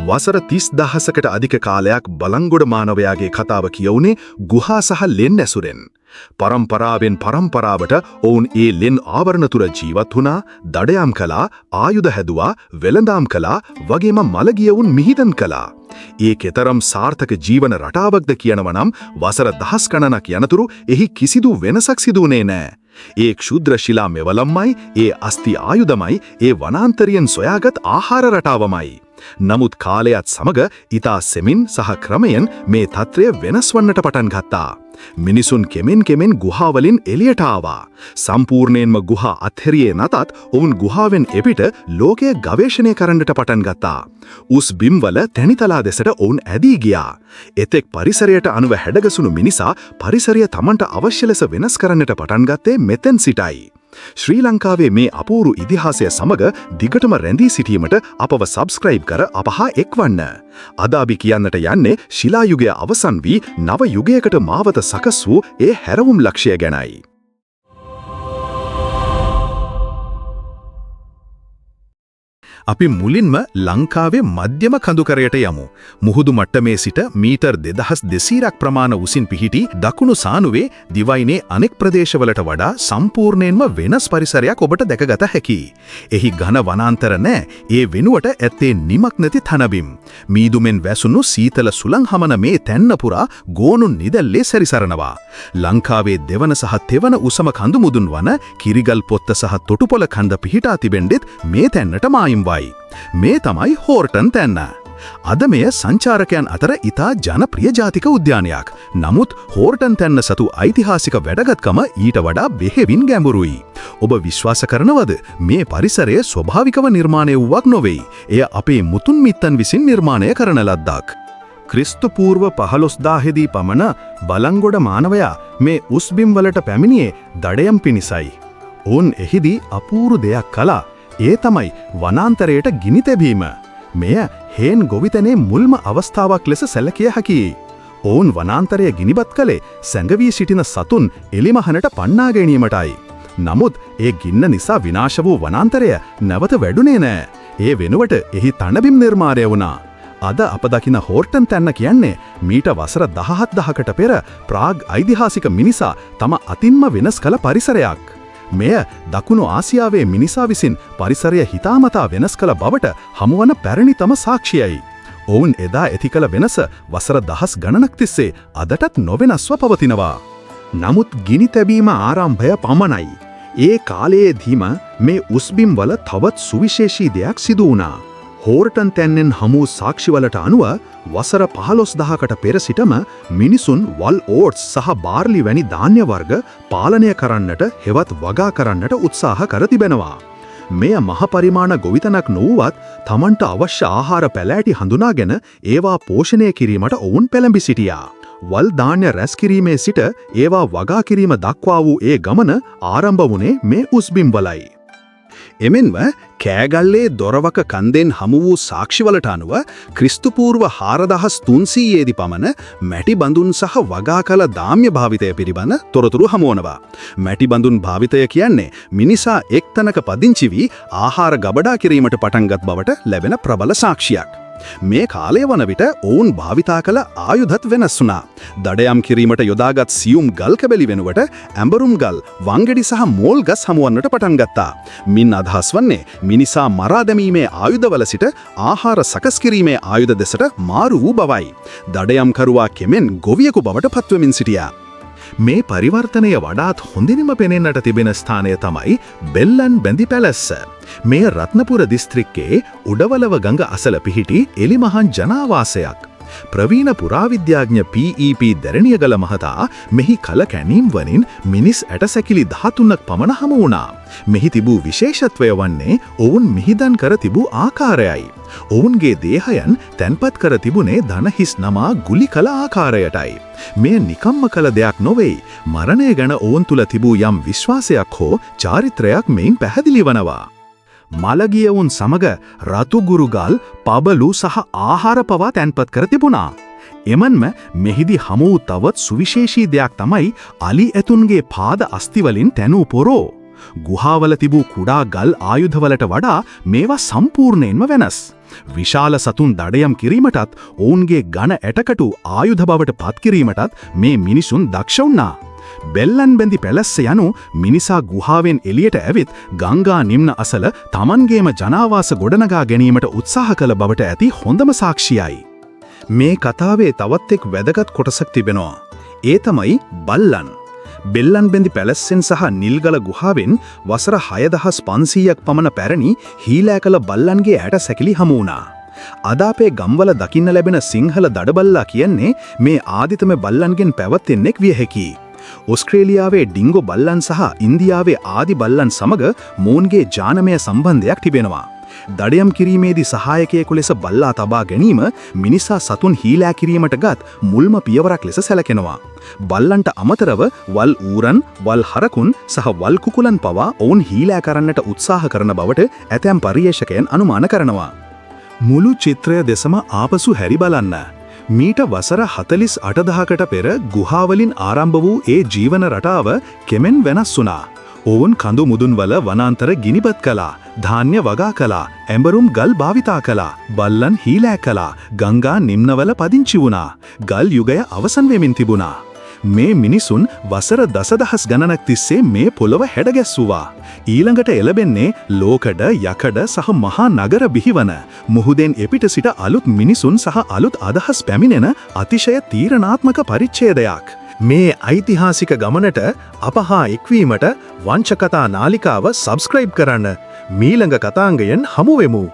වසර 30,000කට අධික කාලයක් බලංගොඩ මානවයාගේ කතාව කියවුනේ ගුහා සහ ලෙන් ඇසුරෙන්. පරම්පරාවෙන් පරම්පරාවට ඔවුන් ඒ ලෙන් ආවරණ තුර ජීවත් වුණා, දඩයම් කළා, ආයුධ හැදුවා, වෙළඳාම් කළා, වගේම මළගියවුන් මිහිදන් කළා. ඒ කෙතරම් සාර්ථක ජීවන රටාවක්ද කියනවා නම් වසර දහස් ගණනක් යනතුරු එහි කිසිදු වෙනසක් සිදුුනේ නැහැ. ඒ ක්ෂුද්‍ර ශිලා මෙවලම්මයි, ඒ අස්ති ආයුධමයි, ඒ වනාන්තරියෙන් සොයාගත් ආහාර රටාවමයි. නමුත් කාලයත් සමග ඊතා සෙමින් සහ ක්‍රමයෙන් මේ තත්ත්වය වෙනස් වන්නට පටන් ගත්තා. මිනිසුන් කෙමෙන් ගුහාවලින් එළියට ආවා. සම්පූර්ණයෙන්ම ගුහා අත්හැරියේ නැතත් ඔවුන් ගුහාවෙන් එපිට ලෝකය ගවේෂණය කරන්නට පටන් ගත්තා. උස් බිම්වල තැනිතලා දෙසට ඔවුන් ඇදී ගියා. එතෙක් පරිසරයට අනුව හැඩගසුණු මිනිසා පරිසරය තමන්ට අවශ්‍ය ලෙස වෙනස් කරන්නට පටන් ගත්තේ මෙතෙන් සිටයි. ශ්‍රී ලංකාවේ මේ අපූරු ඉතිහාසය සමග දිගටම රැඳී සිටීමට අපව සබ්ස්ක්‍රයිබ් කර අප හා එක්වන්න. අද අපි කියන්නට යන්නේ ශිලා යුගය අවසන් වී නව යුගයකට මාවත සකස් වූ ඒ හැරවුම් ලක්ෂය ගැනයි. අපි මුලින්ම ලංකාවේ මධ්‍යම කඳුකරයට යමු. මුහුදු මට්ටමේ සිට මීටර් 2200ක් ප්‍රමාණ උසින් පිහිටි දකුණු සානුවේ දිවයිනේ අනෙක් ප්‍රදේශවලට වඩා සම්පූර්ණයෙන්ම වෙනස් පරිසරයක් ඔබට දැකගත හැකියි. එහි ඝන වනාන්තර නැහැ. ඒ වෙනුවට ඇත්තේ නිමක් නැති තනබිම්. මීදුමෙන් වැසුණු සීතල සුළං හමන මේ තැන්න පුරා ගෝනු නිදැල්ලේ සැරිසරනවා. ලංකාවේ දෙවන සහ තෙවන උසම කඳු මුදුන් වන කිරිගල් පොත්ත සහ තොටුපොළ කන්ද පිහිටා තිබෙන්නෙත් මේ තැන්නට මායිම් මේ තමයි හෝර්ටන් තැන්න. අද මෙය සංචාරකයන් අතර ඉතා ජනප්‍රිය ජාතික උද්‍යානයක්. නමුත් හෝර්ටන් තැන්න සතු ඓතිහාසික වැදගත්කම ඊට වඩා බෙහෙවින් ගැඹුරුයි. ඔබ විශ්වාස කරනවද මේ පරිසරය ස්වභාවිකව නිර්මාණය වූවක් නොවේ? එය අපේ මුතුන් මිත්තන් විසින් නිර්මාණය කරන ලද්දක්. ක්‍රිස්තු පූර්ව 15000 දී පමණ බලංගොඩ මානවයා මේ උස්බිම් වලට පැමිණියේ දඩයම් පිණිසයි. ඔවුන් එහිදී අපූරු දෙයක් කළා. ඒ තමයි වනාන්තරයට ගිනි තැබීම. මෙය හේන් ගොවිතැනේ මුල්ම අවස්ථාවක් ලෙස සැලකිය හැකියි. ඔවුන් වනාන්තරය ගිනිබත් කළේ සැඟවී සිටින සතුන් එලිමහනට පන්නා ගැනීමටයි. නමුත් ඒ ගින්න නිසා විනාශ වූ වනාන්තරය නැවත වැඩුණේ නෑ. ඒ වෙනුවට එහි තනබිම් නිර්මාණය වුණා. අද අප දකින හෝර්ටන් තැන්න කියන්නේ මීට වසර 17000කට පෙර ප්‍රාග් ඓතිහාසික මිනිසා තම අතින්ම වෙනස් කළ පරිසරයක්. මෙය දකුණු ආසියාවේ මිනිසා විසින් පරිසරය හිතාමතා වෙනස් කළ බවට හමුවන පැරණිතම සාක්ෂියයි. ඔවුන් එදා ඇති කළ වෙනස වසර දහස් ගණනක් තිස්සේ අදටත් නොවෙනස්ව පවතිනවා. නමුත් ගිනි තැබීම ආරම්භය පමණයි. ඒ කාලයේදීම මේ උස්බිම් වල තවත් සුවිශේෂී දෙයක් සිදු වුණා. හෝර්ටන් තැන්නෙන් හමු සාක්ෂිවලට අනුව වසර 15000කට පෙර සිටම මිනිසුන් වල් ඕට්ස් සහ බාර්ලි වැනි ධාන්‍ය වර්ග පාලනය කරන්නට හෙවත් වගා කරන්නට උත්සාහ කර තිබෙනවා. මෙය මහ පරිමාණ ගොවිතැනක් නොවුවත් තමන්ට අවශ්‍ය ආහාර පැලෑටි හඳුනාගෙන ඒවා පෝෂණය කිරීමට ඔවුන් පෙළඹි සිටියා. වල් ධාන්‍ය රැස් කිරීමේ සිට ඒවා වගා කිරීම දක්වා වූ ඒ ගමන ආරම්භ වුණේ මේ උස්බිම් වලයි. එමෙන්ම කෑගල්ලේ දොරවක කන්දෙන් හමු වූ සාක්ෂිවලට අනුව ක්‍රිස්තුපූර්ව 4300 දී පමණ මැටි බඳුන් සහ වගා කළ දාම්‍ය භාවිතය පිළිබඳ තොරතුරු හමුවනවා. මැටි බඳුන් භාවිතය කියන්නේ මිනිසා එක්තැනක පදිංචි වී ආහාර ගබඩා කිරීමට පටන්ගත් බවට ලැබෙන ප්‍රබල සාක්ෂියක්. මේ කාලය වන විට ඔවුන් භාවිතා කළ ආයුධත් වෙනස් වුණා. දඩයම් කිරීමට යොදාගත් සියුම් ගල් කැබලි වෙනුවට ඇඹරුම් ගල්, වංගෙඩි සහ මෝල් ගස් හමුවන්නට පටන් ගත්තා. මින් අදහස් වන්නේ මිනිසා මරා දැමීමේ ආයුධවල සිට ආහාර සකස් කිරීමේ ආයුධ දෙසට මාරු වූ බවයි. දඩයම් කරුවා කෙමෙන් ගොවියෙකු බවට පත්වමින් සිටියා. මේ පරිවර්තනය වඩාත් හොඳින්ම පෙනෙන්නට තිබෙන ස්ථානය තමයි බෙල්ලන් බැඳි පැලැස්ස. මේ රත්නපුර දිස්ත්‍රික්කයේ උඩවලව ගඟ අසල පිහිටි එලිමහන් ජනාවාසයක්. ප්‍රවීණ පුරාවිද්‍යාඥ P.E.P. දැරණියගල මහතා මෙහි කල කැණීම් වලින් මිනිස් ඇටසැකිලි 13ක් පමණ හමු වුණා. මෙහි තිබූ විශේෂත්වය වන්නේ ඔවුන් මිහිදන් කර තිබූ ආකාරයයි. ඔවුන්ගේ දේහයන් තැන්පත් කර තිබුණේ ධනහිස් නමා ගුලි කළ ආකාරයටයි. මෙය නිකම්ම කළ දෙයක් නොවේ. මරණය ගැන ඔවුන් තුල තිබූ යම් විශ්වාසයක් හෝ චාරිත්‍රයක් මෙයින් පැහැදිලි වනවා. මළගියවුන් සමග රතුගුරුගල්, පබලු සහ ආහාර පවා තැන්පත් කර තිබුණා. එමන්ම මෙහිදී හමු වූ තවත් සුවිශේෂී දෙයක් තමයි අලි ඇතුන්ගේ පාද අස්තිවලින් තැනූ පොරෝ. ගුහාවල තිබූ කුඩා ගල් ආයුධවලට වඩා මේවා සම්පූර්ණයෙන්ම වෙනස්. විශාල සතුන් දඩයම් කිරීමටත් ඔවුන්ගේ ඝන ඇටකටු ආයුධ බවට පත් කිරීමටත් මේ මිනිසුන් දක්ෂ වුණා. බෙල්ලන් බැඳි පැලැස්ස යනු මිනිසා ගුහාවෙන් එළියට ඇවිත් ගංගා නිම්න අසල තමන්ගේම ජනාවාස ගොඩනගා ගැනීමට උත්සාහ කළ බවට ඇති හොඳම සාක්ෂියයි. මේ කතාවේ තවත් එක් වැදගත් කොටසක් තිබෙනවා. ඒ තමයි බල්ලන්. බෙල්ලන් බැඳි පැලැස්සෙන් සහ නිල්ගල ගුහාවෙන් වසර 6500ක් පමණ පැරණි හීලෑ කළ බල්ලන්ගේ ඇට සැකිලි හමු වුණා. අද අපේ ගම්වල දකින්න ලැබෙන සිංහල දඩබල්ලා කියන්නේ මේ ආදිතම බල්ලන්ගෙන් පැවතෙන්නෙක් විය හැකියි. ඔස්ට්‍රේලියාවේ ඩිංගෝ බල්ලන් සහ ඉන්දියාවේ ආදි බල්ලන් සමග මොවුන්ගේ ජානමය සම්බන්ධයක් තිබෙනවා. දඩයම් කිරීමේදී සහායකයෙකු ලෙස බල්ලා තබා ගැනීම මිනිසා සතුන් හීලෑ කිරීමට ගත් මුල්ම පියවරක් ලෙස සැලකෙනවා. බල්ලන්ට අමතරව වල් ඌරන්, වල් හරකුන් සහ වල් කුකුලන් පවා ඔවුන් හීලෑ කරන්නට උත්සාහ කරන බවට ඇතැම් පර්යේෂකයන් අනුමාන කරනවා. මුළු චිත්‍රය දෙසම ආපසු හැරි බලන්න. මීට වසර 48,000කට පෙර ගුහාවලින් ආරම්භ වූ ඒ ජීවන රටාව කෙමෙන් වෙනස් වුණා. ඔවුන් කඳු මුදුන්වල වනාන්තර ගිනිපත් කළා, ධාන්‍ය වගා කළා, ඇඹරුම් ගල් භාවිතා කළා, බල්ලන් හීලෑ කළා, ගංගා නිම්නවල පදිංචි වුණා. ගල් යුගය අවසන් වෙමින් තිබුණා. මේ මිනිසුන් වසර දසදහස් ගණනක් තිස්සේ මේ පොළොව හැඩගැස්සුවා. ඊළඟට එළබෙන්නේ ලෝකඩ, යකඩ සහ මහා නගර බිහිවන, මුහුදෙන් එපිට සිට අලුත් මිනිසුන් සහ අලුත් අදහස් පැමිණෙන අතිශය තීරණාත්මක පරිච්ඡේදයක්. මේ ඓතිහාසික ගමනට අප හා එක්වීමට වංශකතා නාලිකාව සබ්ස්ක්‍රයිබ් කරන්න. මීළඟ කතාංගයෙන් හමු වෙමු.